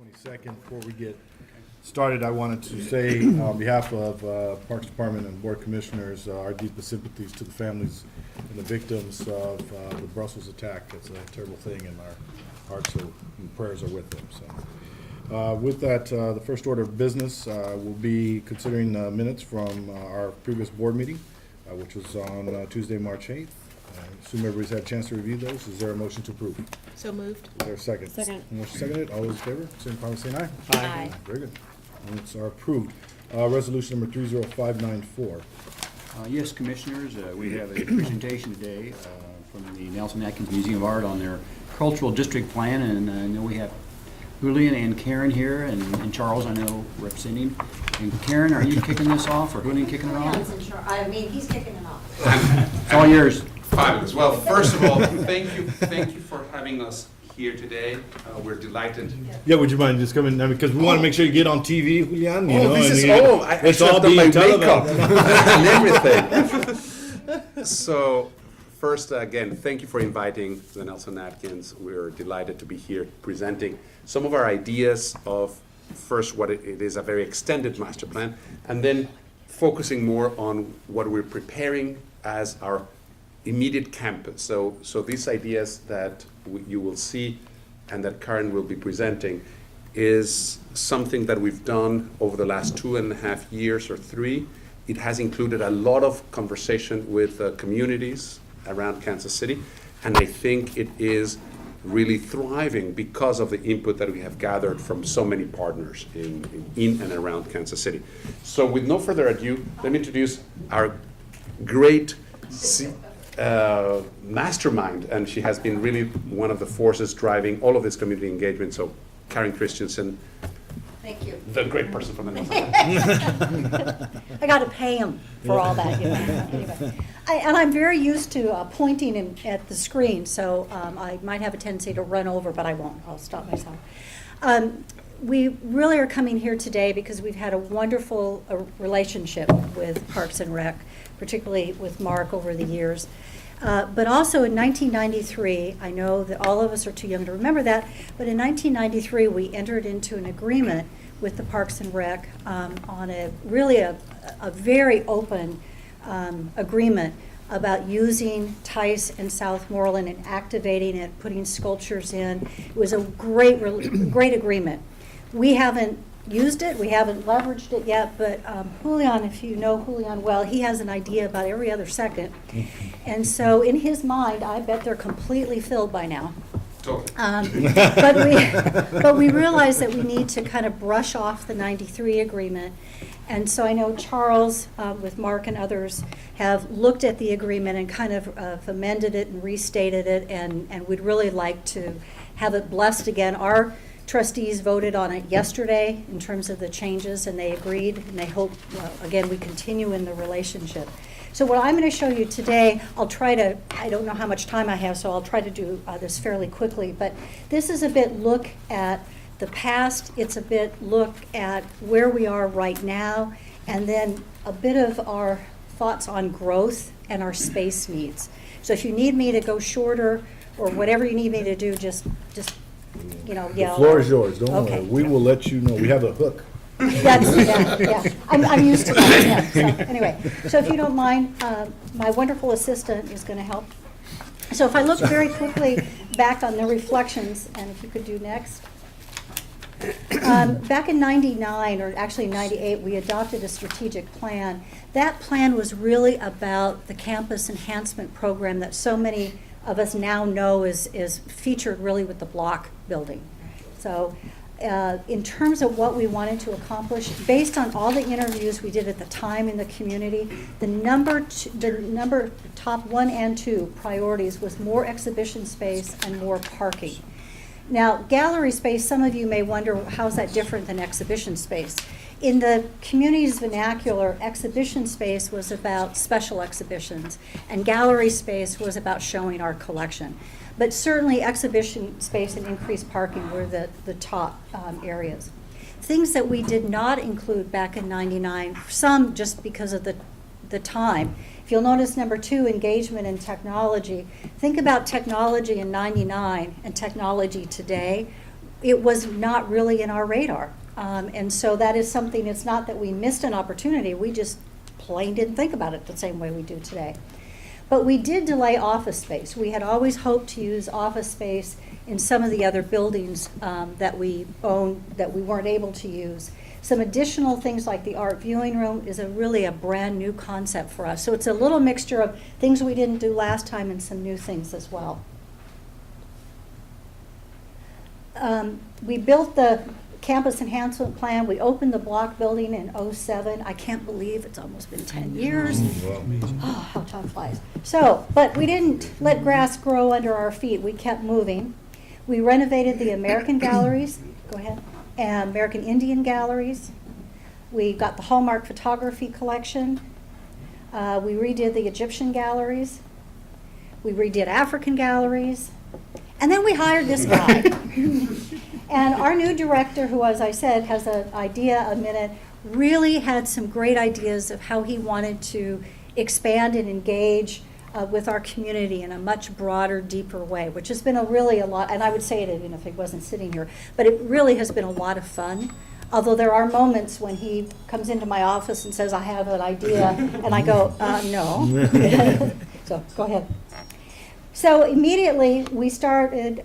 22nd. Before we get started, I wanted to say on behalf of Parks Department and Board Commissioners, our deepest sympathies to the families and the victims of the Brussels attack. It's a terrible thing, and our hearts and prayers are with them. So, with that, the first order of business will be considering minutes from our previous board meeting, which was on Tuesday, March 8th. I assume everybody's had a chance to review those. Is there a motion to approve? So moved. Is there a second? Second. Motion seconded. All those in favor, signify by saying aye. Aye. Very good. Minutes are approved. Resolution number 30594. Yes, Commissioners, we have a presentation today from the Nelson Atkins Museum of Art on their cultural district plan, and I know we have Julian and Karen here, and Charles, I know, representing. And Karen, are you kicking this off, or Julian kicking it off? He's kicking it off. It's all yours. Fabulous. Well, first of all, thank you for having us here today. We're delighted. Yeah, would you mind just coming, because we want to make sure you get on TV, Julian, you know. This and is you- all. I It's should have all done my being makeup televised. and everything. So, first, again, thank you for inviting the Nelson Atkins. We're delighted to be here presenting some of our ideas of first what it is, a very extended master plan, and then focusing more on what we're preparing as our immediate campus. So these ideas that you will see and that Karen will be presenting is something that we've done over the last 2.5 years or 3. It has included a lot of conversation with communities around Kansas City, and I think it is really thriving because of the input that we have gathered from so many partners in and around Kansas City. So with no further ado, let me introduce our great mastermind, and she has been really one of the forces driving all of this community engagement. So Karen Christensen, Thank you. the great person from the Nelson. I got to pay him for all that, you know. Anyway, and I'm very used to pointing at the screen, so I might have a tendency to run over, but I won't. I'll stop myself. We really are coming here today because we've had a wonderful relationship with Parks and Rec, particularly with Mark over the years. But also in 1993, I know that all of us are too young to remember that, but in 1993 we entered into an agreement with the Parks and Rec on a very open agreement about using Tice and Southmoreland and activating it, putting sculptures in. It was a great agreement. We haven't used it, we haven't leveraged it yet, but Julian, if you know Julian well, he has an idea about every other second. And so in his mind, I bet they're completely filled by now. Totally. But we realize that we need to kind of brush off the 93 agreement. And so I know Charles, with Mark and others, have looked at the agreement and kind of amended it and restated it, and we'd really like to have it blessed again. Our trustees voted on it yesterday in terms of the changes, and they agreed, and they hope, again, we continue in the relationship. So what I'm going to show you today, I don't know how much time I have, so I'll try to do this fairly quickly, but this is a bit look at the past, it's a bit look at where we are right now, and then a bit of our thoughts on growth and our space needs. So if you need me to go shorter, or whatever you need me to do, just yell. The floor is yours, don't Okay. worry. We will let you know. We have a hook. Yeah. I'm used to that, yeah. So, anyway, so if you don't mind, my wonderful assistant is going to help. So if I look very quickly back on the reflections, and if you could do next. Back in 99, or actually 98, we adopted a strategic plan. That plan was really about the campus enhancement program that so many of us now know is featured really with the block building. So in terms of what we wanted to accomplish, based on all the interviews we did at the time in the community, the top 1 and 2 priorities was more exhibition space and more parking. Now, gallery space, some of you may wonder, how's that different than exhibition space? In the community's vernacular, exhibition space was about special exhibitions, and gallery space was about showing our collection. But certainly exhibition space and increased parking were the top areas. Things that we did not include back in 99, some just because of the time. If you'll notice number 2, engagement and technology. Think about technology in 99 and technology today. it was not really in our radar. And so that is something, it's not that we missed an opportunity, we just plain didn't think about it the same way we do today. But we did delay office space. We had always hoped to use office space in some of the other buildings that we own that we weren't able to use. Some additional things like the art viewing room is really a brand new concept for us. So it's a little mixture of things we didn't do last time and some new things as well. We built the campus enhancement plan. We opened the block building in '07. I can't believe it's almost been 10 years. Oh, how time flies. So, but we didn't let grass grow under our feet. We kept moving. We renovated the American galleries, go ahead, and American Indian galleries. We got the Hallmark photography collection. We redid the Egyptian galleries. We redid African galleries. And then we hired this guy. And our new director, who, as I said, has an idea a minute, really had some great ideas of how he wanted to expand and engage with our community in a much broader, deeper way, which has been really a lot, and I would say it even if he wasn't sitting here, but it really has been a lot of fun. Although there are moments when he comes into my office and says, I have an idea, and I go, no. So go ahead. So immediately, we started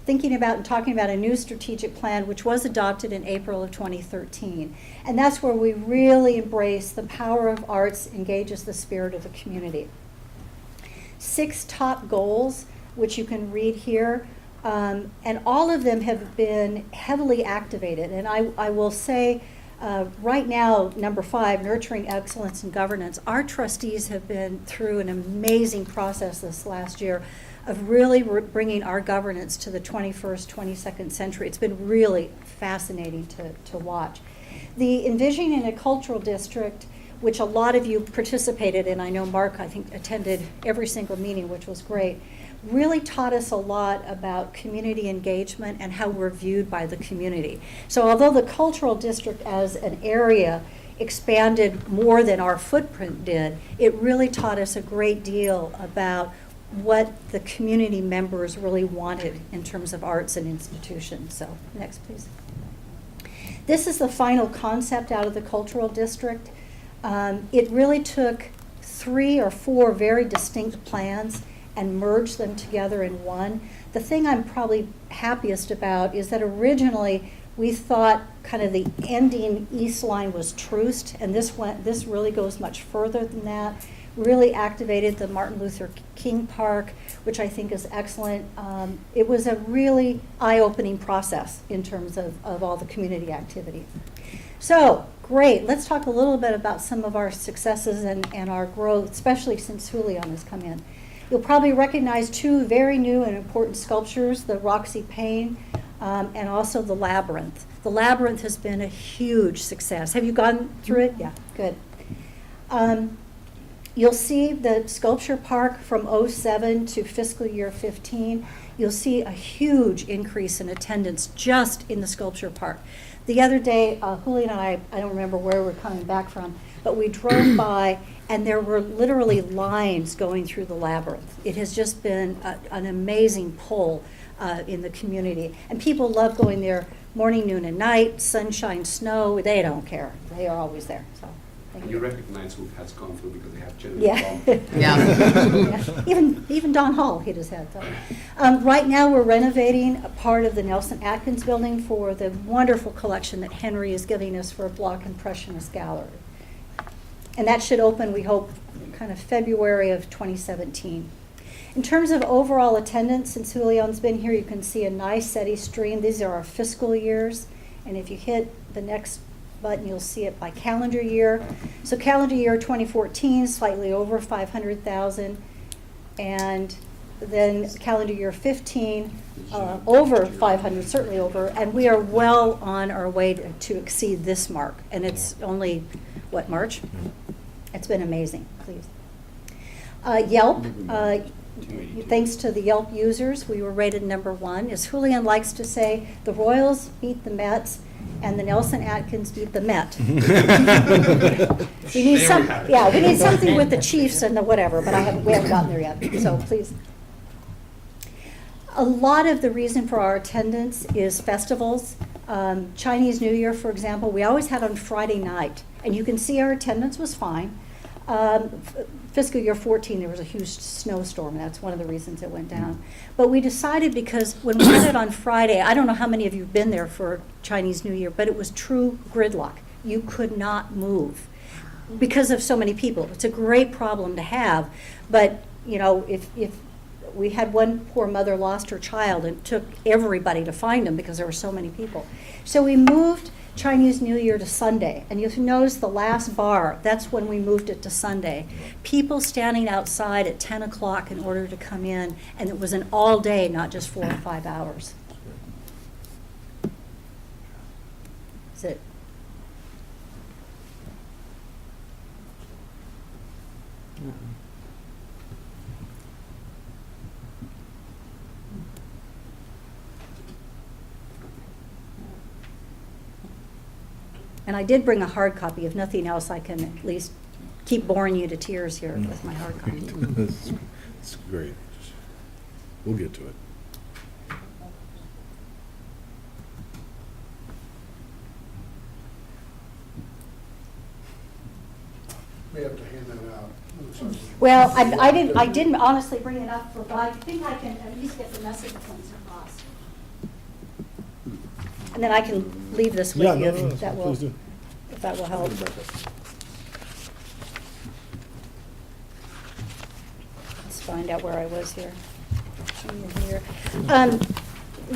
thinking about and talking about a new strategic plan, which was adopted in April of 2013. And that's where we really embrace the power of arts, engages the spirit of the community. 6 top goals, which you can read here, and all of them have been heavily activated. And I will say, right now, number 5, nurturing excellence and governance. Our trustees have been through an amazing process this last year of really bringing our governance to the 21st, 22nd century. It's been really fascinating to watch. The Envisioning a Cultural District, which a lot of you participated in, I know Mark, I think, attended every single meeting, which was great, really taught us a lot about community engagement and how we're viewed by the community. So although the cultural district as an area expanded more than our footprint did, it really taught us a great deal about what the community members really wanted in terms of arts and institutions. So next, please. This is the final concept out of the cultural district. It really took 3 or 4 very distinct plans and merge them together in one. The thing I'm probably happiest about is that originally we thought kind of the ending east line was Troost, and this really goes much further than that. Really activated the Martin Luther King Park, which I think is excellent. It was a really eye-opening process in terms of all the community activity. So, great. Let's talk a little bit about some of our successes and our growth, especially since Julian has come in. You'll probably recognize 2 very new and important sculptures, the Roxy Payne and also the Labyrinth. The Labyrinth has been a huge success. Have you gone through it? Yeah, good. You'll see the sculpture park from '07 to fiscal year 15. You'll see a huge increase in attendance just in the sculpture park. The other day, Julian and I don't remember where we're coming back from, but we drove by and there were literally lines going through the Labyrinth. It has just been an amazing pull in the community. And people love going there morning, noon, and night, sunshine, snow, they don't care. They are always there, so. Thank You recognize who has gone through because they have generally Yeah. gone. Yeah. Even Don Hall hit his head. So. Right now, we're renovating a part of the Nelson Atkins building for the wonderful collection that Henry is giving us for a Block Impressionist gallery. And that should open, we hope, kind of February of 2017. In terms of overall attendance, since Julian's been here, you can see a nice steady stream. These are our fiscal years. And if you hit the next button, you'll see it by calendar year. So calendar year 2014, slightly over 500,000. And then calendar year 15, over 500, certainly over. And we are well on our way to exceed this mark. And it's only, what, March? It's been amazing, please. Yelp, thanks to the Yelp users, we were rated #1. As Julian likes to say, the Royals beat the Mets and the Nelson Atkins beat the Met. We need we need something with the Chiefs and the whatever, but we haven't gotten there yet, so please. A lot of the reason for our attendance is festivals. Chinese New Year, for example, we always had on Friday night, and you can see our attendance was fine. Fiscal year 14, there was a huge snowstorm, and that's one of the reasons it went down. But we decided, because when we had it on Friday, I don't know how many of you have been there for Chinese New Year, but it was true gridlock. You could not move because of so many people. It's a great problem to have, but you know, if we had one poor mother lost her child, and it took everybody to find them because there were so many people. So we moved Chinese New Year to Sunday, and you'll notice the last bar, that's when we moved it to Sunday. People standing outside at 10 o'clock in order to come in, and it was an all day, not just 4 or 5 hours. Is it? And I did bring a hard copy. If nothing else, I can at least keep boring you to tears here with my hard copy. It's great. We'll get to it. We have to hand that out. Well, I didn't honestly bring it up, but I think I can at least get the message points across. And then I can leave this with Yeah, you no, if that will, please do. if that will help. Let's find out where I was here.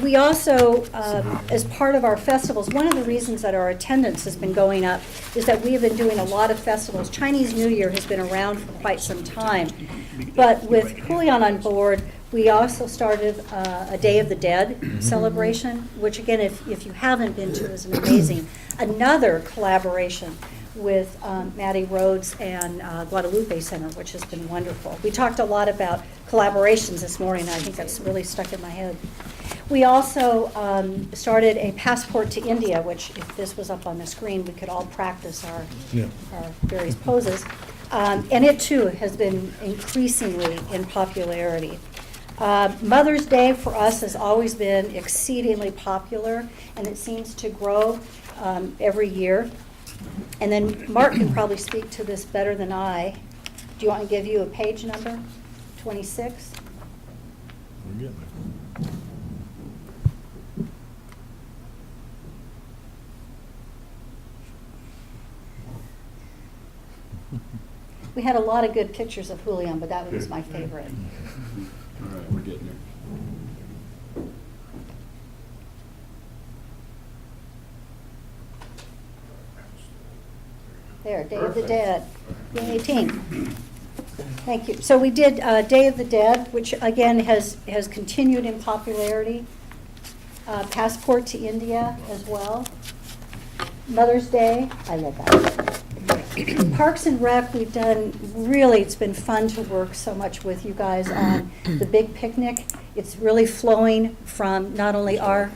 We also, as part of our festivals, one of the reasons that our attendance has been going up is that we have been doing a lot of festivals. Chinese New Year has been around for quite some time. But with Julian on board, we also started a Day of the Dead celebration, which again, if you haven't been to, is an amazing, another collaboration with Maddie Rhodes and Guadalupe Center, which has been wonderful. We talked a lot about collaborations this morning, and I think that's really stuck in my head. We also started a passport to India, which if this was up on the screen, we could all practice our various poses. And it too has been increasingly in popularity. Mother's Day for us has always been exceedingly popular, and it seems to grow every year. And then Mark can probably speak to this better than I. Do you want me to give you a page number? 26? We're getting there. We had a lot of good pictures of Julian, but that one was my favorite. All right, we're getting there. There, Day of the Dead, the 18th. Thank you. So we did Day of the Dead, which again has continued in popularity. Passport to India as well. Mother's Day, I love that. Parks and Rec, we've done, really, it's been fun to work so much with you guys on the big picnic. It's really flowing from not only our,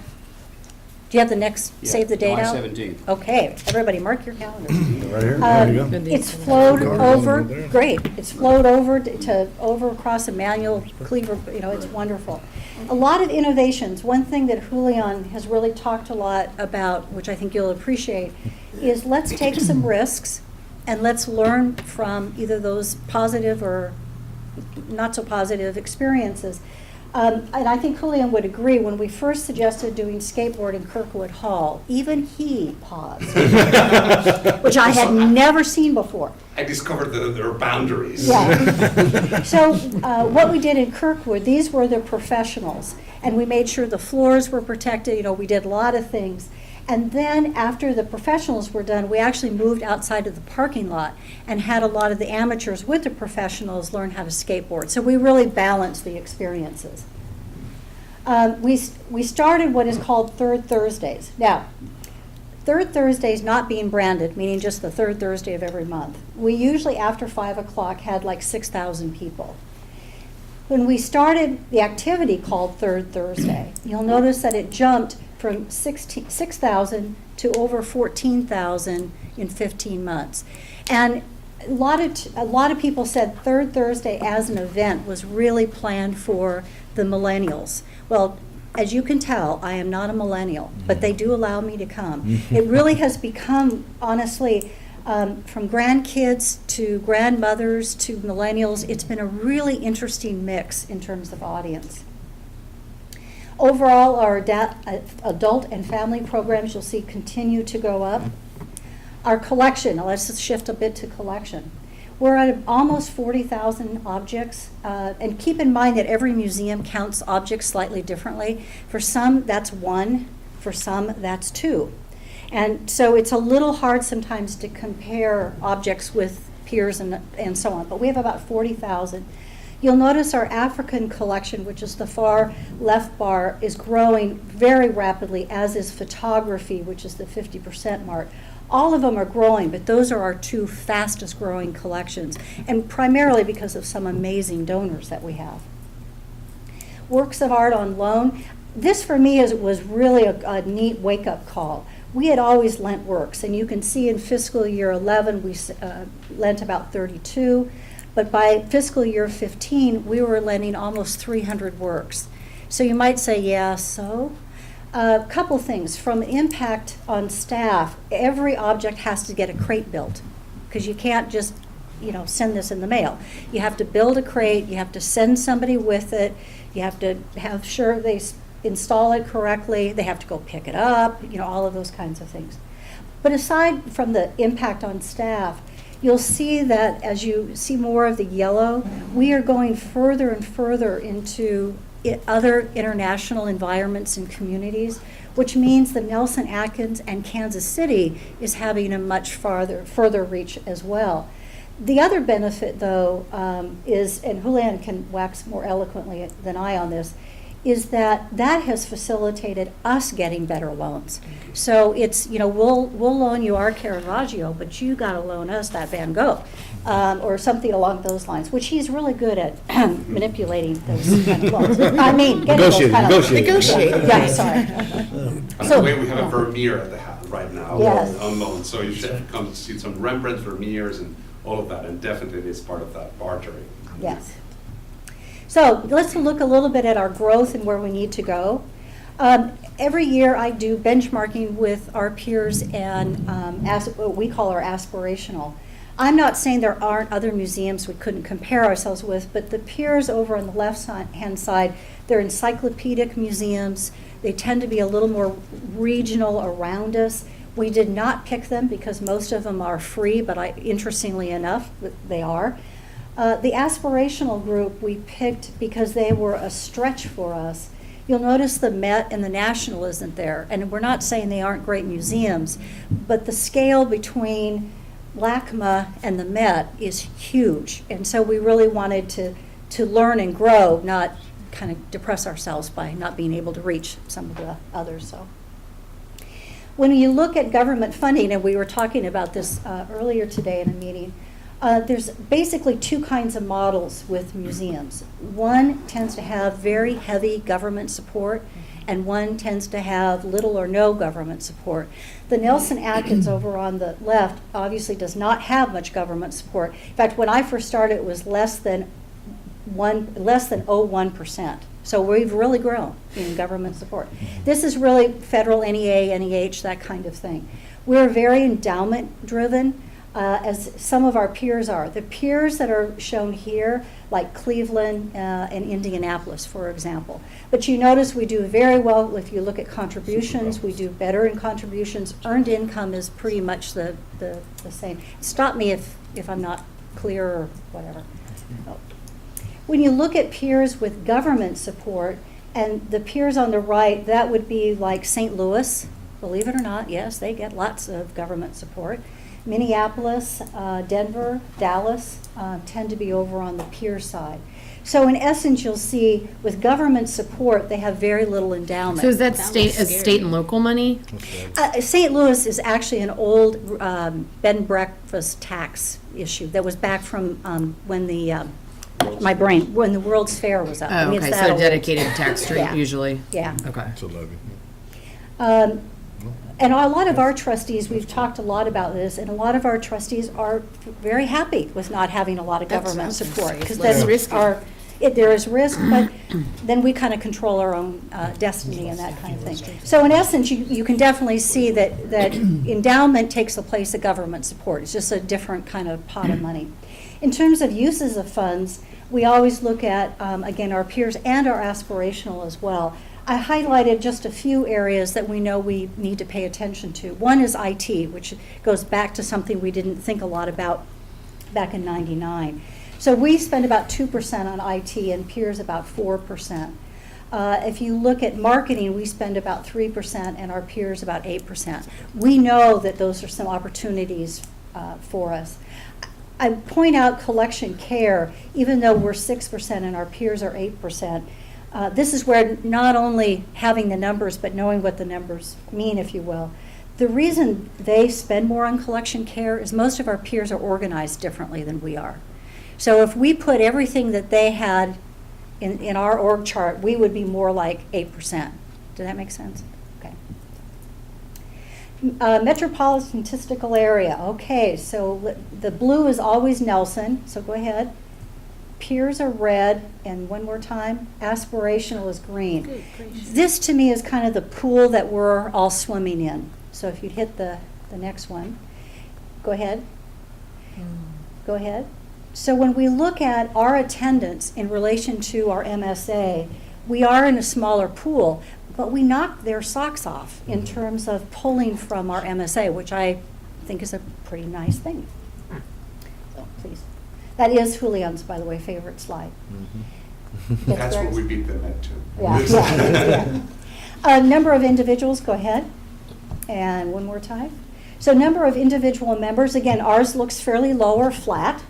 do you have the next, save the date out? July 17th. Okay, everybody mark your calendars. Right here, there you go. It's flowed Car over, over there. great, it's flowed over over across Emmanuel, Cleaver, you know, it's wonderful. A lot of innovations. One thing that Julian has really talked a lot about, which I think you'll appreciate, is let's take some risks and let's learn from either those positive or not so positive experiences. And I think Julian would agree, when we first suggested doing skateboard in Kirkwood Hall, even he paused, which I had never seen before. I discovered their boundaries. Yeah. So what we did in Kirkwood, these were the professionals, and we made sure the floors were protected. You know, we did a lot of things. And then after the professionals were done, we actually moved outside of the parking lot and had a lot of the amateurs with the professionals learn how to skateboard. So we really balanced the experiences. We started what is called Third Thursdays. Now, Third Thursday is not being branded, meaning just the third Thursday of every month. We usually, after 5 o'clock, had like 6,000 people. When we started the activity called Third Thursday, you'll notice that it jumped from 6,000 to over 14,000 in 15 months. And a lot of people said Third Thursday as an event was really planned for the millennials. Well, as you can tell, I am not a millennial, but they do allow me to come. It really has become, honestly, from grandkids to grandmothers to millennials, it's been a really interesting mix in terms of audience. Overall, our adult and family programs, you'll see, continue to go up. Our collection, now let's just shift a bit to collection. We're at almost 40,000 objects, and keep in mind that every museum counts objects slightly differently. For some, that's 1. For some, that's 2. And so it's a little hard sometimes to compare objects with peers and so on, but we have about 40,000. You'll notice our African collection, which is the far left bar, is growing very rapidly, as is photography, which is the 50% mark. All of them are growing, but those are our 2 fastest growing collections, and primarily because of some amazing donors that we have. Works of art on loan. This for me was really a neat wake-up call. We had always lent works, and you can see in fiscal year 11 we lent about 32, but by fiscal year 15 we were lending almost 300 works. So you might say, yeah, so? A couple things. From impact on staff, every object has to get a crate built, because you can't just send this in the mail. You have to build a crate, you have to send somebody with it, you have to have sure they install it correctly, they have to go pick it up, all of those kinds of things. But aside from the impact on staff, you'll see that as you see more of the yellow, we are going further and further into other international environments and communities, which means that Nelson Atkins and Kansas City is having a much further reach as well. The other benefit, though, is, and Julian can wax more eloquently than I on this, is that has facilitated us getting better loans. So it's, we'll loan you our Caravaggio, but you got to loan us that Van Gogh, or something along those lines, which he's really good at manipulating those kind of loans. I mean, getting those kind of Negotiating. Yeah, sorry. By So- the way, we have a Vermeer at the house right now Yes. on loan, so you should come to see some Rembrandt Vermeers and all of that, and definitely it is part of that bartering. Yes. So let's look a little bit at our growth and where we need to go. Every year I do benchmarking with our peers and what we call our aspirational. I'm not saying there aren't other museums we couldn't compare ourselves with, but the peers over on the left-hand side, they're encyclopedic museums. They tend to be a little more regional around us. We did not pick them because most of them are free, but interestingly enough, they are. The aspirational group we picked because they were a stretch for us. You'll notice the Met and the National isn't there, and we're not saying they aren't great museums, but the scale between LACMA and the Met is huge, and so we really wanted to learn and grow, not kind of depress ourselves by not being able to reach some of the others. So, when you look at government funding, and we were talking about this earlier today in a meeting, there's basically 2 kinds of models with museums. One tends to have very heavy government support, and one tends to have little or no government support. The Nelson Atkins over on the left obviously does not have much government support. In fact, when I first started, it was less than 0.01%. So we've really grown in government support. This is really federal NEA, NEH, that kind of thing. We're very endowment driven. As some of our peers are. The peers that are shown here, like Cleveland and Indianapolis, for example. But you notice we do very well if you look at contributions. We do better in contributions. Earned income is pretty much the same. Stop me if I'm not clear or whatever. When you look at peers with government support, and the peers on the right, that would be like St. Louis. Believe it or not, yes, they get lots of government support. Minneapolis, Denver, Dallas tend to be over on the peer side. So in essence, you'll see with government support, they have very little endowment. So is that state and local money? St. Louis is actually an old bed and breakfast tax issue that was back from when the when the World's Fair was up. I Oh, mean, it's okay, that so old. dedicated tax street Yeah. usually. Yeah. Okay. It's a levy. And a lot of our trustees, we've talked a lot about this, and a lot of our trustees are very happy with not having a lot of That's government what I was support. gonna say. Because It's less then risky. there is risk, but then we kind of control our own destiny and that kind of thing. So in essence, you can definitely see that endowment takes the place of government support. It's just a different kind of pot of money. In terms of uses of funds, we always look at, again, our peers and our aspirational as well. I highlighted just a few areas that we know we need to pay attention to. One is IT, which goes back to something we didn't think a lot about back in '99. So we spend about 2% on IT and peers about 4%. If you look at marketing, we spend about 3% and our peers about 8%. We know that those are some opportunities for us. I point out collection care, even though we're 6% and our peers are 8%. This is where not only having the numbers, but knowing what the numbers mean, if you will. The reason they spend more on collection care is most of our peers are organized differently than we are. So if we put everything that they had in our org chart, we would be more like 8%. Does that make sense? Okay. Metropolitan statistical area. Okay, so the blue is always Nelson, so go ahead. Peers are red, and one more time, aspirational is green. Good gracious. This to me is kind of the pool that we're all swimming in. So if you'd hit the next one. Go ahead. Go ahead. So when we look at our attendance in relation to our MSA, we are in a smaller pool, but we knock their socks off in terms of pulling from our MSA, which I think is a pretty nice thing. So please. That is Julian's, by the way, favorite slide. That's what we beat them at too. Yeah. Number of individuals, go ahead. And one more time. So number of individual members, again, ours looks fairly low or flat.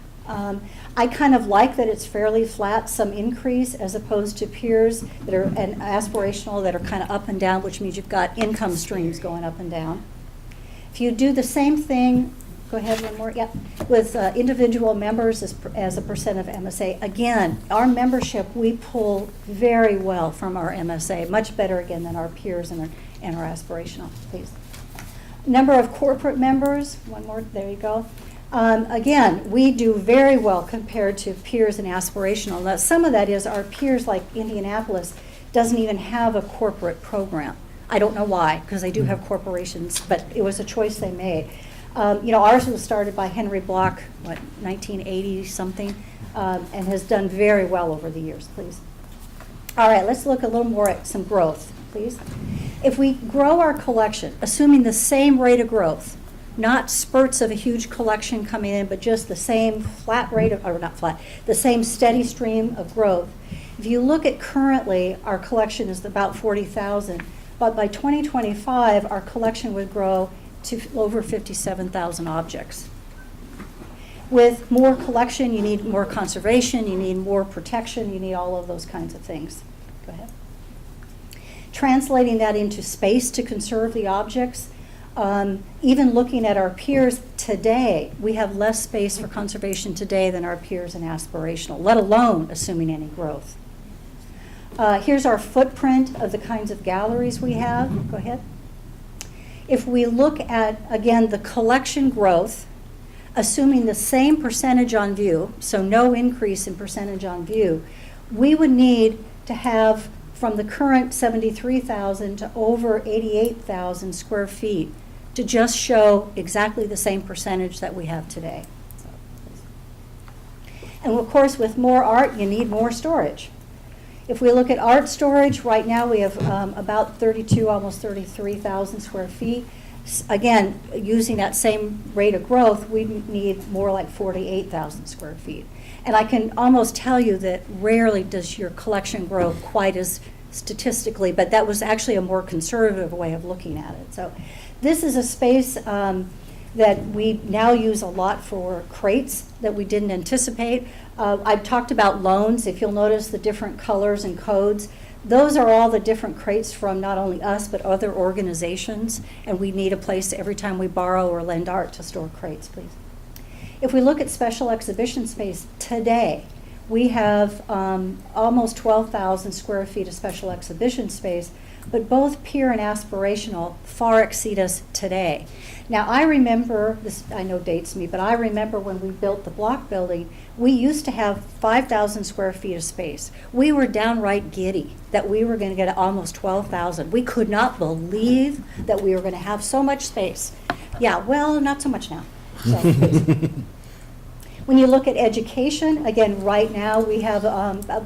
I kind of like that it's fairly flat, some increase as opposed to peers that are and aspirational that are kind of up and down, which means you've got income streams going up and down. If you do the same thing, go ahead one more, yep, with individual members as a percent of MSA. Again, our membership, we pull very well from our MSA, much better again than our peers and our aspirational, please. Number of corporate members, one more, there you go. Again, we do very well compared to peers and aspirational. Now, some of that is our peers, like Indianapolis, doesn't even have a corporate program. I don't know why, because they do have corporations, but it was a choice they made. Ours was started by Henry Block, 1980-something, and has done very well over the years, please. All right, let's look a little more at some growth, please. If we grow our collection, assuming the same rate of growth, not spurts of a huge collection coming in, but just the same flat rate of, or not flat, the same steady stream of growth. If you look at currently, our collection is about 40,000, but by 2025, our collection would grow to over 57,000 objects. With more collection, you need more conservation, you need more protection, you need all of those kinds of things. Go ahead. Translating that into space to conserve the objects, even looking at our peers today, we have less space for conservation today than our peers in aspirational, let alone assuming any growth. Here's our footprint of the kinds of galleries we have. Go ahead. If we look at, again, the collection growth, assuming the same percentage on view, so no increase in percentage on view, we would need to have from the current 73,000 to over 88,000 square feet to just show exactly the same percentage that we have today. And of course, with more art, you need more storage. If we look at art storage, right now we have about 32, almost 33,000 square feet. Again, using that same rate of growth, we need more like 48,000 square feet. And I can almost tell you that rarely does your collection grow quite as statistically, but that was actually a more conservative way of looking at it. So this is a space that we now use a lot for crates that we didn't anticipate. I've talked about loans. If you'll notice the different colors and codes, those are all the different crates from not only us, but other organizations, and we need a place every time we borrow or lend art to store crates, please. If we look at special exhibition space today, we have almost 12,000 square feet of special exhibition space, but both peer and aspirational far exceed us today. Now, I remember, this, I know dates me, but I remember when we built the block building, we used to have 5,000 square feet of space. We were downright giddy that we were going to get almost 12,000. We could not believe that we were going to have so much space. Yeah, well, not so much now. So, when you look at education, again, right now we have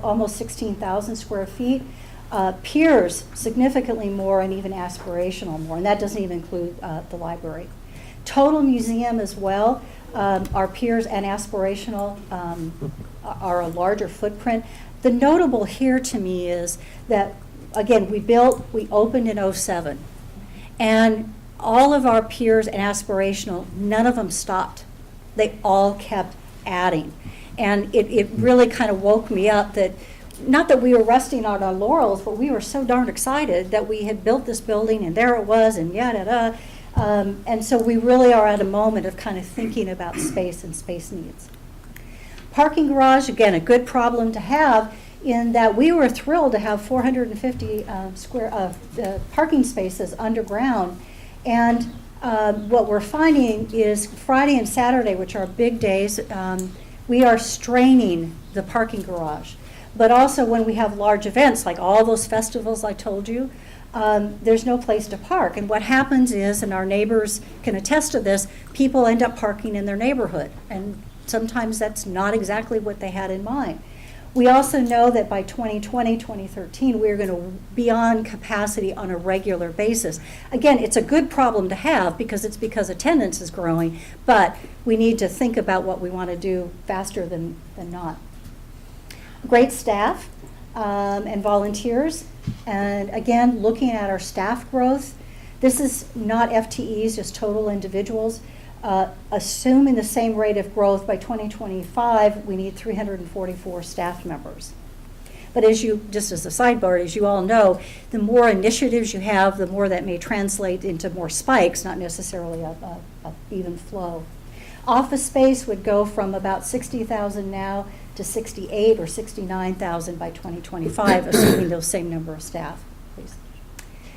almost 16,000 square feet. Peers significantly more, and even aspirational more, and that doesn't even include the library. Total museum as well. Our peers and aspirational are a larger footprint. The notable here to me is that, again, we opened in '07, and all of our peers and aspirational, none of them stopped. They all kept adding. And it really kind of woke me up that, not that we were resting on our laurels, but we were so darn excited that we had built this building and there it was and yada. And so we really are at a moment of kind of thinking about space and space needs. Parking garage, again, a good problem to have in that we were thrilled to have 450 parking spaces underground. And what we're finding is Friday and Saturday, which are big days, we are straining the parking garage. But also when we have large events, like all those festivals I told you, there's no place to park. And what happens is, and our neighbors can attest to this, people end up parking in their neighborhood. And sometimes that's not exactly what they had in mind. We also know that by 2020, 2013, we're going to be on capacity on a regular basis. Again, it's a good problem to have because attendance is growing, but we need to think about what we want to do faster than not. Great staff and volunteers. And again, looking at our staff growth, this is not FTEs, just total individuals. Assuming the same rate of growth by 2025, we need 344 staff members. But just as a sidebar, as you all know, the more initiatives you have, the more that may translate into more spikes, not necessarily a even flow. Office space would go from about 60,000 now to 68 or 69,000 by 2025, assuming those same number of staff, please.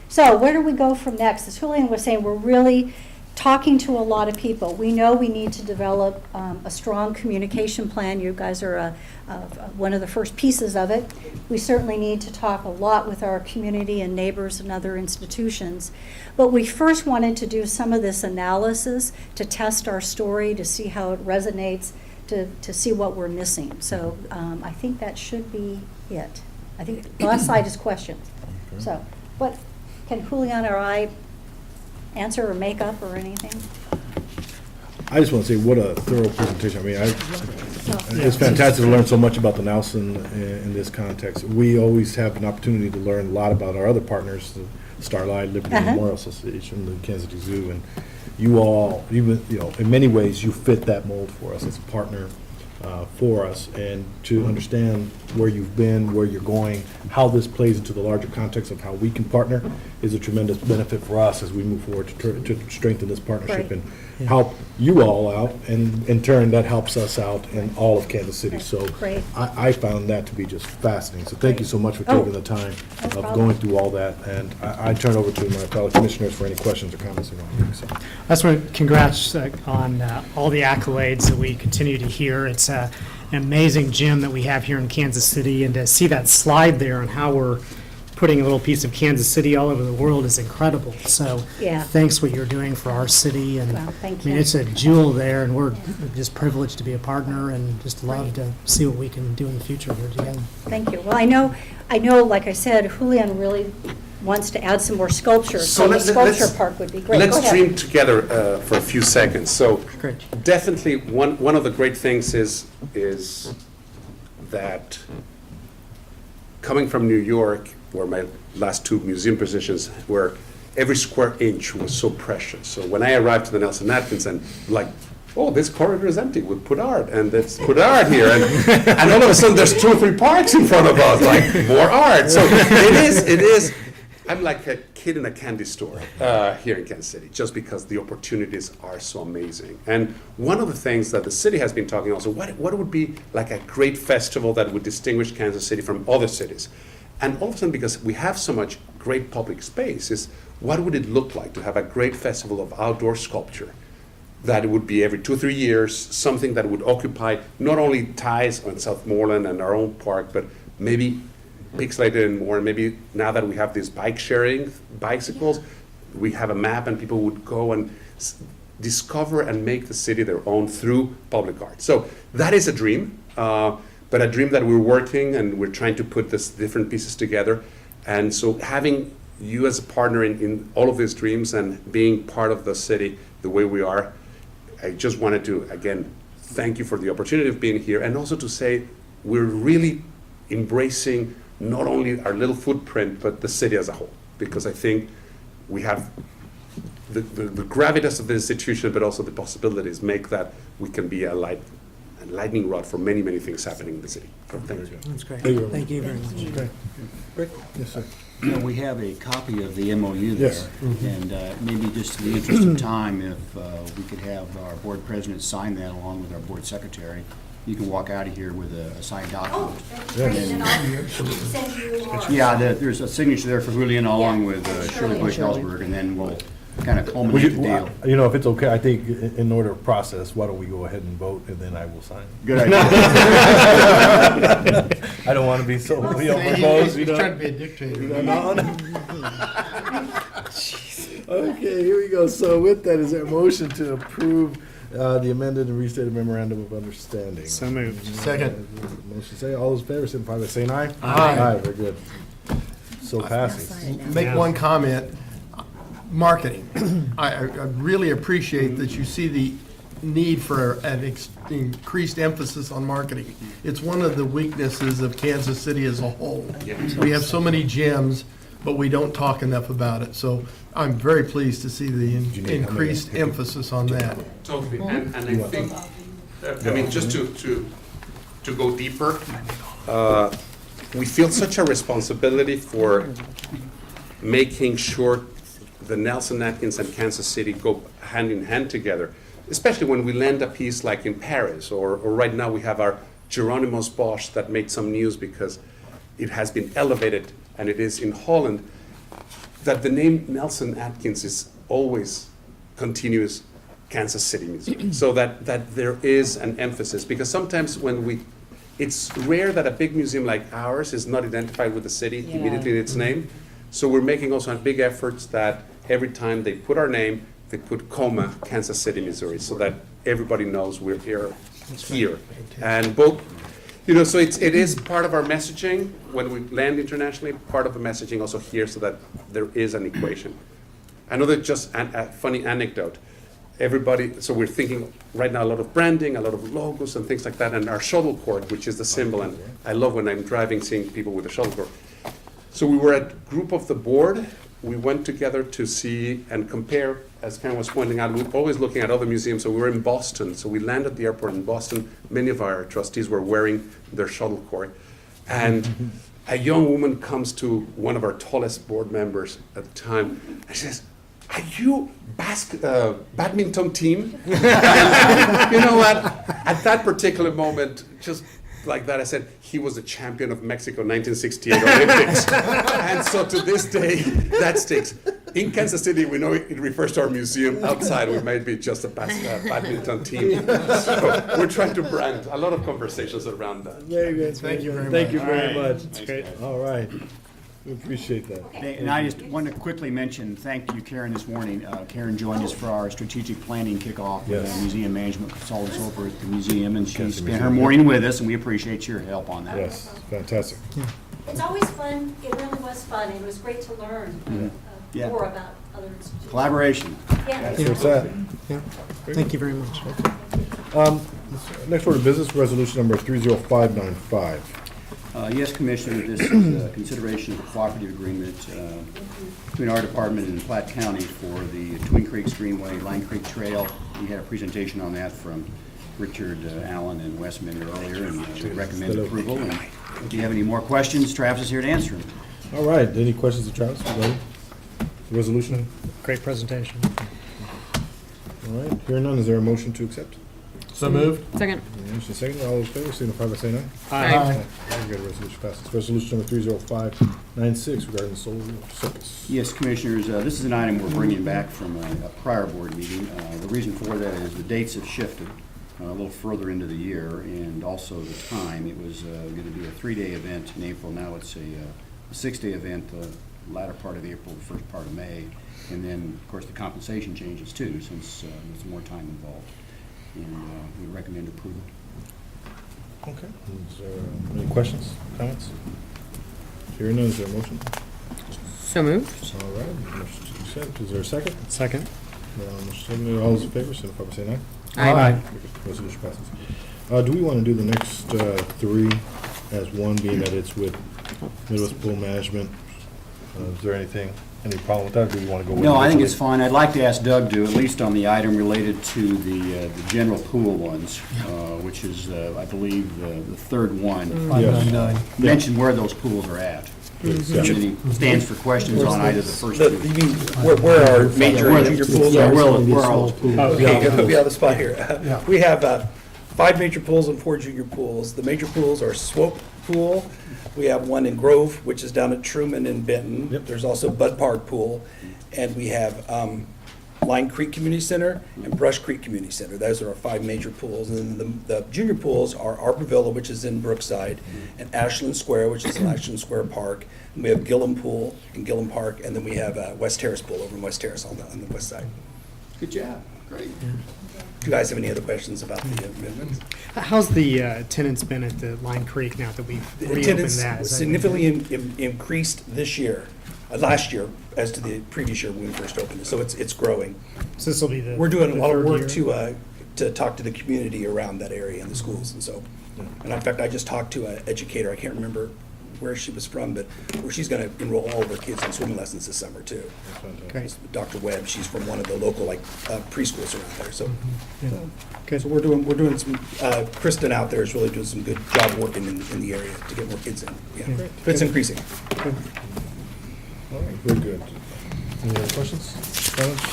So where do we go from next? As Julian was saying, we're really talking to a lot of people. We know we need to develop a strong communication plan. You guys are one of the first pieces of it. We certainly need to talk a lot with our community and neighbors and other institutions. But we first wanted to do some of this analysis to test our story, to see how it resonates, to see what we're missing. So I think that should be it. I think the last slide is questions. Okay. So what can Julian or I answer or make up or anything? I just want to say what a thorough presentation. I mean, it's fantastic to learn so much about the Nelson in this context. We always have an opportunity to learn a lot about our other partners, the Starlight Liberty Memorial Association, the Kansas City Zoo, and you all, even, in many ways, you fit that mold for us as a partner for us, and to understand where you've been, where you're going, how this plays into the larger context of how we can partner is a tremendous benefit for us as we move forward to strengthen this partnership Right. and help you all out, and in turn, that helps us out in all of Kansas City. So Great. I found that to be just fascinating. So thank you so much for taking the time no of problem. going through all that, and I turn over to my fellow commissioners for any questions or comments they want to make. So. I just want to congrats on all the accolades that we continue to hear. It's an amazing gym that we have here in Kansas City, and to see that slide there on how we're putting a little piece of Kansas City all over the world is incredible. So Yeah. thanks what you're doing for our city. And Well, thank I mean, you. it's a jewel there, and we're just privileged to be a partner and just love to see what we can do in the future here together. Thank you. Well, I know, like I said, Julian really wants to add some more sculpture, so the sculpture park would be great. Go Let's ahead. dream together for a few seconds. So Great. definitely one of the great things is that coming from New York, where my last two museum positions were, every square inch was so precious. So when I arrived to the Nelson Atkins, and like, oh, this corridor is empty, we'll put art, and let's put art here. And all of a sudden, there's 2 or 3 parks in front of us, like, more art. So it is, I'm like a kid in a candy store here in Kansas City, just because the opportunities are so amazing. And one of the things that the city has been talking also, what would be like a great festival that would distinguish Kansas City from other cities? And all of a sudden, because we have so much great public space is, what would it look like to have a great festival of outdoor sculpture? That it would be every 2 or 3 years, something that would occupy not only ties on Southmoreland and our own park, but maybe pixelated and more. And maybe now that we have these bike sharing bicycles, we have a map and people would go and discover and make the city their own through public art. So that is a dream, but a dream that we're working and we're trying to put this different pieces together. And so having you as a partner in all of these dreams and being part of the city the way we are, I just wanted to, again, thank you for the opportunity of being here, and also to say we're really embracing not only our little footprint, but the city as a whole, because I think we have the gravitas of the institution, but also the possibilities make that we can be a lightning rod for many, many things happening in the city. So thank you. That's great. Thank you very Thank you very much. Okay. Rick? Yes, sir. You know, we have a copy of the MOU there. Yes. And maybe just in the interest of time, if we could have our board president sign that along with our board secretary, you can walk out of here with a signed Oh, document. that's great, and I'll send you ours. Yeah, there's a signature there for Julian along Yeah, with and Shirley Bush Shirley. Ellsberg, and then we'll kind of Would culminate the deal. you know, if it's okay, I think in order of process, why don't we go ahead and vote, and then I will sign. Good idea. I don't want to be so, verbose, you know. to be a dictator. No, no. Okay, here we go. So with that, is there a motion to approve the amended and restated memorandum of understanding? So moved. Second. Motion say, all those in favor, signify by saying aye. Aye. Aye, very good. So passes. Make one comment. Marketing. I really appreciate that you see the need for an increased emphasis on marketing. It's one of the weaknesses of Kansas City as a whole. We have so many gyms, but we don't talk enough about it. So I'm very pleased to see the increased emphasis on that. Totally, and I think, I mean, just to go deeper, we feel such a responsibility for making sure the Nelson Atkins and Kansas City go hand in hand together, especially when we land a piece like in Paris, or right now we have our Geronimo's Bosch that made some news because it has been elevated and it is in Holland, that the name Nelson Atkins is always continuous Kansas City Museum. So that there is an emphasis, because sometimes when it's rare that a big museum like ours is not identified with the city immediately in its name. So we're making also big efforts that every time they put our name, they put comma Kansas City, Missouri, so that everybody knows we're here. And both, you know, so it is part of our messaging when we land internationally, part of the messaging also here, so that there is an equation. Another just a funny anecdote. Everybody, so we're thinking right now a lot of branding, a lot of logos and things like that, and our shuttle court, which is the symbol, and I love when I'm driving seeing people with a shuttle court. So we were at group of the board. We went together to see and compare, as Karen was pointing out, we're always looking at other museums. So we were in Boston. So we landed at the airport in Boston. Many of our trustees were wearing their shuttle court. And a young woman comes to one of our tallest board members at the time and she says, "Are you badminton team?" And you know what? At that particular moment, just like that, I said, he was a champion of Mexico 1968 Olympics. And so to this day, that sticks. In Kansas City, we know it refers to our museum. Outside, we might be just a badminton team. So we're trying to brand. A lot of conversations around that. Very good. Thank you very much. Thank you very All right. much. That's great. All right. We appreciate that. And I just want to quickly mention, thank you, Karen, this morning. Karen joined us for our strategic planning kickoff with Yes. the museum management consultants over at the museum, and she Kansas spent her Museum. morning with us, and we appreciate your help on that. Yes, fantastic. It's always fun, it really was fun, and it was great to learn Yeah. more about other institutions. Collaboration. Yeah. That's where it's at. Yeah. Thank you very much. Next order of business, resolution number 30595. Yes, Commissioner, this is a consideration of a cooperative agreement between our department and Platte County for the Twin Creeks Greenway, Line Creek Trail. We had a presentation on that from Richard Allen and Wes Minder earlier, and we recommend approval. And if you have any more questions, Travis is here to answer them. All right, any questions of Travis? Ready? Resolution? Great presentation. All right, hearing none, is there a motion to accept? So moved. Second. Motion second, all those in favor, signify by saying aye. Aye. Very Okay, resolution passes. Resolution number 30596 regarding the solar circus. Yes, Commissioners, this is an item we're bringing back from a prior board meeting. The reason for that is the dates have shifted a little further into the year, and also the time. It was going to be a 3-day event in April. Now it's a 6-day event, the latter part of April, the first part of May. And then, of course, the compensation changes too, since there's more time involved. And we recommend approval. Okay. Is there any questions, comments? Hearing none, is there a motion? So moved. All right, motion to accept. Is there a second? Second. Motion seconded. All those in favor, signify by saying aye. Aye. Okay, resolution passes. Do we want to do the next three as one, being that it's with Midwest Pool Management? Is there any problem with that, or do we want to go with? No, I think it's fine. I'd like to ask Doug to, at least on the item related to the general pool ones, which is, I believe, the third one, 599. mention where those pools are at. Yes, And yeah. then he stands for questions on either the first You two. mean, where our major and junior pools Yeah, are? where are those pools? Okay, gonna put me on the spot here. Yeah. We have 5 major pools and 4 junior pools. The major pools are Swope Pool. We have one in Grove, which is down at Truman and Benton. Yep. There's also Bud Park Pool. And we have Line Creek Community Center and Brush Creek Community Center. Those are our 5 major pools. And then the junior pools are Arbor Villa, which is in Brookside, and Ashland Square, which is in Ashland Square Park. And we have Gillum Pool in Gillum Park, and then we have West Terrace Pool over in West Terrace on the west side. Good job. Great. Do you guys have any other questions about the amendments? How's the attendance been at the Line Creek now that we've The reopened attendance that? Is that- significantly increased this year, last year, as to the previous year when we first opened it, so it's growing. So this will be the. We're doing a the lot of third work year? to talk to the community around that area and the schools, and so. And in fact, I just talked to an educator, I can't remember where she was from, but where she's gonna enroll all of her kids in swimming lessons this summer too. Great. Dr. Webb, she's from one of the local, preschools around there, so. Good. So we're doing some, Kristen out there is really doing some good job working in the area to get more kids in, yeah. But it's increasing. All right, very good. Any other questions, comments?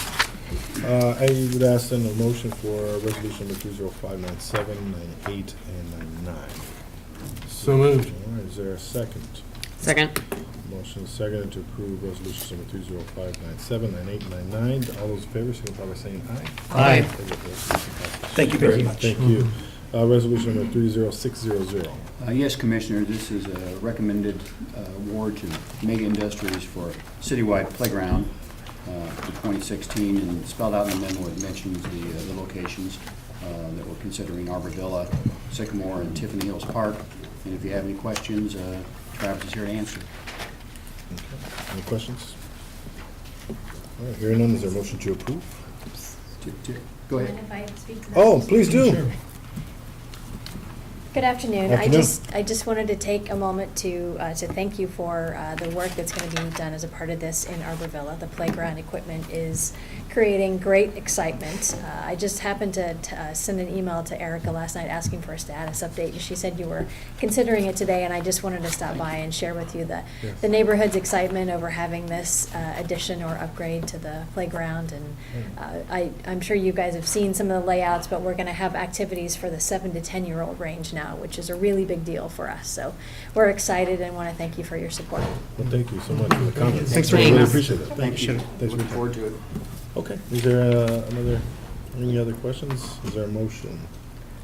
I would ask then a motion for resolution number 30597, 98, and 99. So moved. All right, is there a second? Second. Motion is seconded to approve resolutions number 30597, 98, and 99. All those in favor, signify by saying aye. Aye. Very good. Resolution passes. Thank you very much. Thank you. Resolution number 30600. Yes, Commissioner, this is a recommended award to Mega Industries for citywide playground for 2016, and spelled out in the memo, it mentions the locations that we're considering: Arbor Villa, Sycamore, and Tiffany Hills Park. And if you have any questions, Travis is here to answer. Okay. Any questions? All right, hearing none, is there a motion to approve? Go ahead. Mind if I speak to that? Oh, please do. Good afternoon. Afternoon. I just wanted to take a moment to thank you for the work that's going to be done as a part of this in Arbor Villa. The playground equipment is creating great excitement. I just happened to send an email to Erica last night asking for a status update, and she said you were considering it today, and I just wanted to stop by and share with you the neighborhood's excitement over having this addition or upgrade to the playground. And I'm sure you guys have seen some of the layouts, but we're going to have activities for the 7 to 10-year-old range now, which is a really big deal for us. So we're excited and want to thank you for your support. Well, thank you so much for the comments. Thanks for I being really here. appreciate it. Thank you. Thanks for Looking your forward time. to it. Okay, is there any other questions? Is there a motion?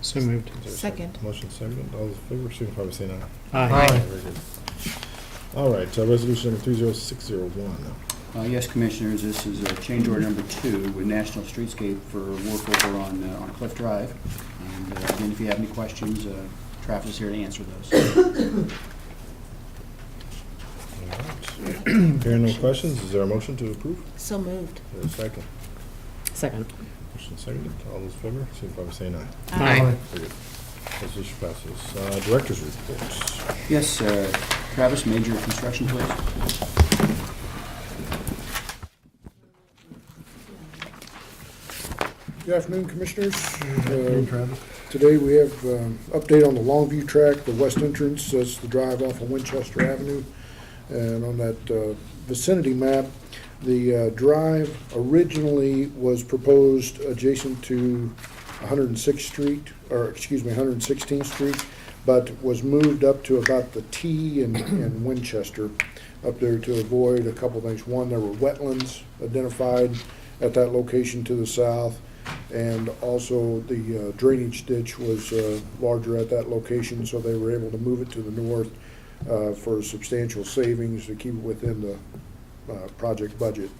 So moved. Is there a Second. Motion second. All those in favor, signify by saying aye. Aye. Very good. All right, resolution number 30601. Yes, Commissioners, this is change order number 2 with National Streetscape for work over on Cliff Drive. And again, if you have any questions, Travis is here to answer those. All right. Hearing no questions, is there a motion to approve? So moved. Is there a second? Second. Motion seconded. All those in favor, signify by saying aye. Aye. Very good. Resolution passes. Director's reports. Yes, Travis, major construction, please. Good afternoon, Commissioners. Today we have update on the Longview track, the west entrance, that's the drive off of Winchester Avenue. And on that vicinity map, the drive originally was proposed adjacent to 106th Street, or excuse me, 116th Street. but was moved up to about the T in Winchester, up there to avoid a couple things. One, there were wetlands identified at that location to the south, and also the drainage ditch was larger at that location, so they were able to move it to the north for substantial savings to keep it within the project budget.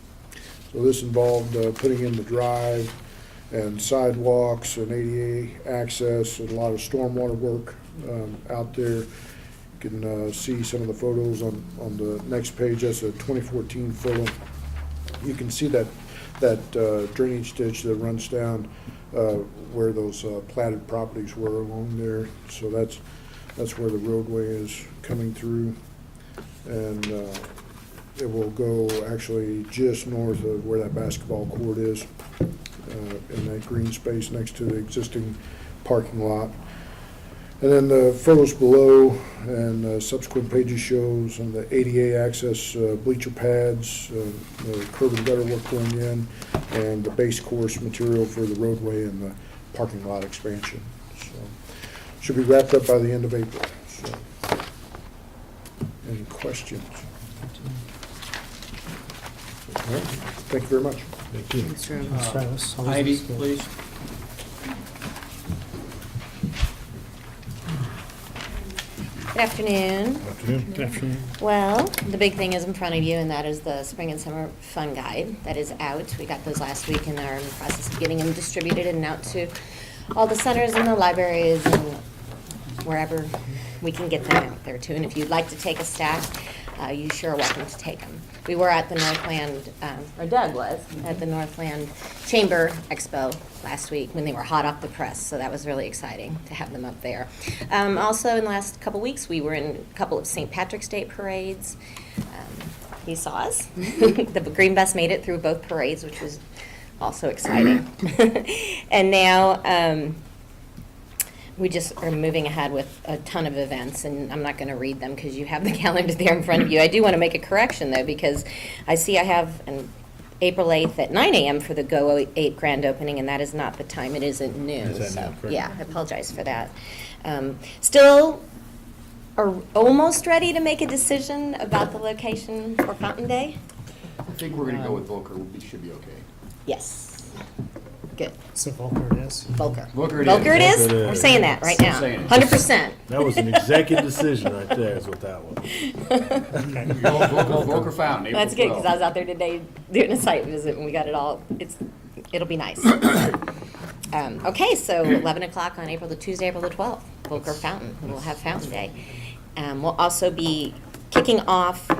So this involved putting in the drive and sidewalks and ADA access and a lot of stormwater work out there. You can see some of the photos on the next page. That's a 2014 photo. You can see that drainage ditch that runs down where those platted properties were along there. So that's where the roadway is coming through. And it will go actually just north of where that basketball court is, in that green space next to the existing parking lot. And then the photos below and subsequent pages shows on the ADA access bleacher pads, the curb and gutter work going in, and the base course material for the roadway and the parking lot expansion. So should be wrapped up by the end of April. So, any questions? All right. Thank you very much. Thank you. Thanks, Travis. Always Heidi, good. please. Good afternoon. Afternoon. Good afternoon. Well, the big thing is in front of you, and that is the Spring and Summer Fun Guide that is out. We got those last week and are in the process of getting them distributed and out to all the centers and the libraries and wherever we can get them out there too. And if you'd like to take a stack, you sure are welcome to take them. We were at the Northland, or Doug was, at the Northland Chamber Expo last week when they were hot off the press, so that was really exciting to have them up there. Also, in the last couple weeks, we were in a couple of St. Patrick's Day parades. He saw us. The Green Bus made it through both parades, which was also exciting. And now, we just are moving ahead with a ton of events, and I'm not going to read them because you have the calendar there in front of you. I do want to make a correction, though, because I see I have an April 8th at 9 a.m. for the Go 8 grand opening, and that is not the time. It is at noon. Is that So, noon, correct? yeah, I apologize for that. Still are almost ready to make a decision about the location for Fountain Day. I think we're gonna go with Volker, we should be okay. Yes. Good. So Volker it is. Volker. Volker it is. Volker it is? Volker it We're is. saying that right now. Saying it. 100%. That was an executive decision right there, is what that was. Volker Fountain, April 12th. That's good, because I was out there today doing a site visit, and we got it all, it'll be nice. Okay, so 11 o'clock on Tuesday, April the 12th, Volker Fountain, we'll have Fountain Day. We'll also be kicking off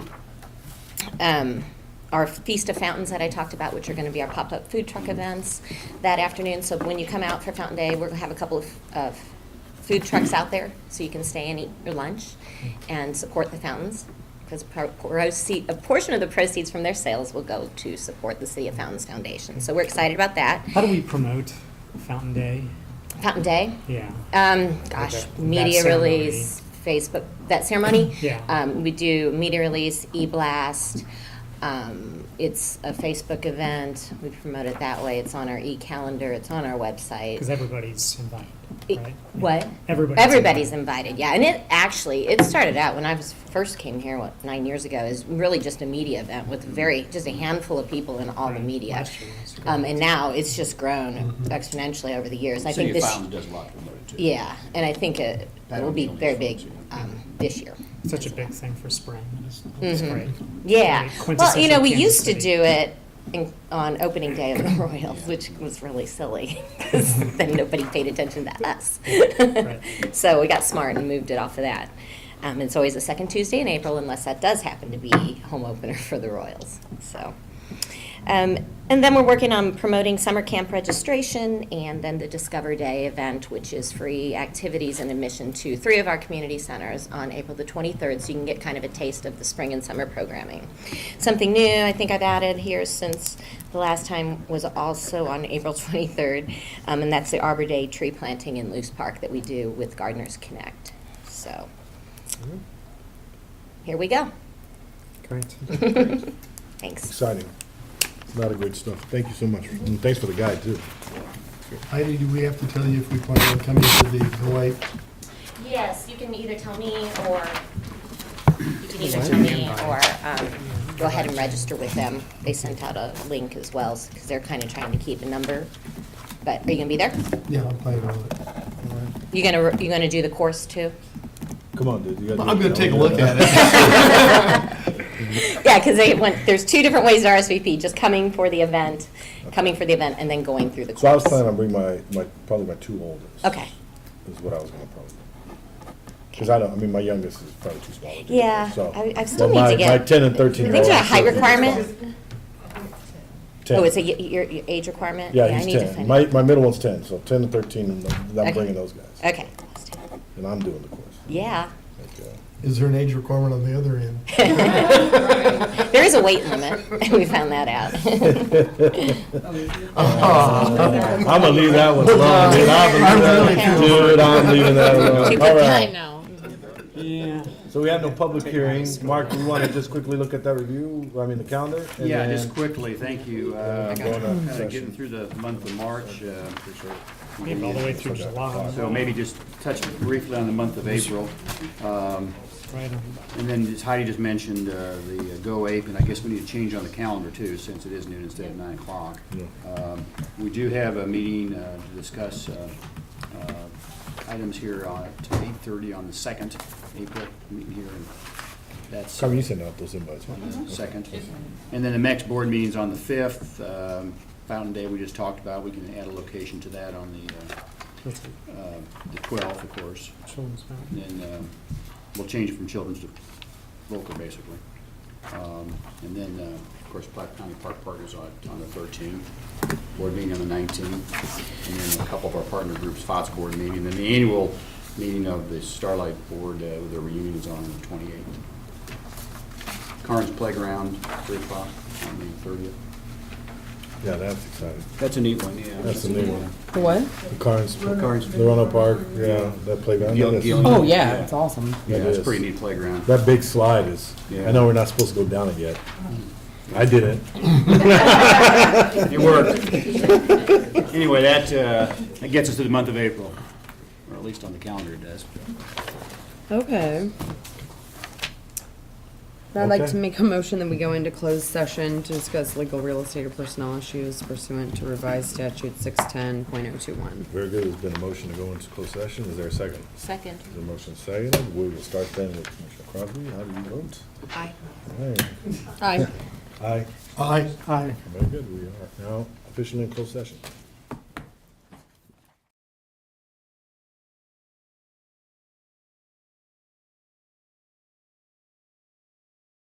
our Feast of Fountains that I talked about, which are going to be our pop-up food truck events that afternoon. So when you come out for Fountain Day, we're going to have a couple of food trucks out there, so you can stay and eat your lunch and support the fountains, because a portion of the proceeds from their sales will go to support the City of Fountains Foundation. So we're excited about that. How do we promote Fountain Day? Fountain Day, Yeah. gosh, That media ceremony. release, Facebook, that ceremony. Yeah. We do media release, e-blast. It's a Facebook event. We promote it that way. It's on our e-calendar. It's on our website. Because everybody's invited, right? What? Everybody's invited, yeah. And it started out when I first came here, 9 years ago, as really just a media event with just a handful of people in all the Right. media. Last year was great. And now it's just grown exponentially over the years. I think City of this, Fountain does a lot to promote it too. yeah, and I think it will be very big this year. Such a big thing for spring. It's great. Yeah. Very Well, quintessential we Kansas used to City. do it on opening day of the Royals, which was really silly, because then nobody paid attention to us. Right. So we got smart and moved it off of that. It's always the second Tuesday in April, unless that does happen to be home opener for the Royals. So, and then we're working on promoting summer camp registration, and then the Discover Day event, which is free activities and admission to 3 of our community centers on April the 23rd, so you can get kind of a taste of the spring and summer programming. Something new I think I've added here since the last time was also on April 23rd, and that's the Arbor Day tree planting in Luce Park that we do with Gardeners Connect. So, here we go. Great. Thanks. Exciting. A lot of great stuff. Thank you so much. And thanks for the guide, too. Heidi, do we have to tell you if we plan on coming to the Hawaii? Yes, you can either tell me or, you can either tell me or go ahead and register with them. They sent out a link as well, because they're kind of trying to keep a number. But are you gonna be there? Yeah, I'll play with it. You gonna do the course too? Come on, dude. You gotta do I'm it. gonna take a look at it. Yeah, because there's two different ways to RSVP, just coming for the event, and then going through the course. So I was planning on bringing probably my two oldest. Okay. Is what I was gonna probably do. Because my youngest is probably too small to do. Yeah, So, I still well, need to get. My 10 and 13 I year think old. there's a height requirement. 10. Oh, it's your age requirement? Yeah, I he's need to 10. find My, out. my middle one's 10, so 10 and 13, and I'm Okay. bringing those guys. Okay. And I'm doing the course. Yeah. Okay. Is there an age requirement on the other end? There is a weight limit. We found that out. I'm gonna leave that one alone, dude. I'm leaving that alone. All right. know. Yeah. So we have no public hearings. Mark, you want to just quickly look at that review, the calendar? And Yeah, then- just quickly, thank you. Going on Kind session. of getting through the month of March. Maybe all the way through July. So maybe just touch briefly on the month of April. Right on. And then as Heidi just mentioned, the Go Ape, and I guess we need to change on the calendar too, since it is noon instead of 9 o'clock. We do have a meeting to discuss items here at 8:30 on the 2nd, April, meeting here. And that's Carmen, you sent out those invites, right? 2nd. And then the next board meeting's on the 5th. Fountain Day we just talked about. We can add a location to that on the 12th, of course. Children's Fountain. And then we'll change it from children's to local, basically. And then, of course, Platte County Park Partners on the 13th, board meeting on the 19th, and then a couple of our partner groups, FOTS board meeting, and then the annual meeting of the Starlight Board with their reunion is on the 28th. Carnes Playground, 3 o'clock on the 30th. Yeah, that's exciting. That's a neat one, yeah. That's a new one. What? The Carnes, Carnes. the Roanoke Park, yeah, that playground. Gil- that is- Gil- Oh, yeah, it's awesome. Yeah, It it's a is. pretty neat playground. That big slide is, Yeah. I know we're not supposed to go down it yet. I didn't. It worked. Anyway, that gets us to the month of April, or at least on the calendar it does. Okay. I'd like Okay. to make a motion that we go into closed session to discuss legal real estate or personnel issues pursuant to revised statute 610.021. Very good. There's been a motion to go into closed session. Is there a second? Second. There's a motion seconded. We will start then with Commissioner Crosby. How do you vote? Aye. All right. Aye. Aye. Aye. Aye. Very good. We are now officially in closed session.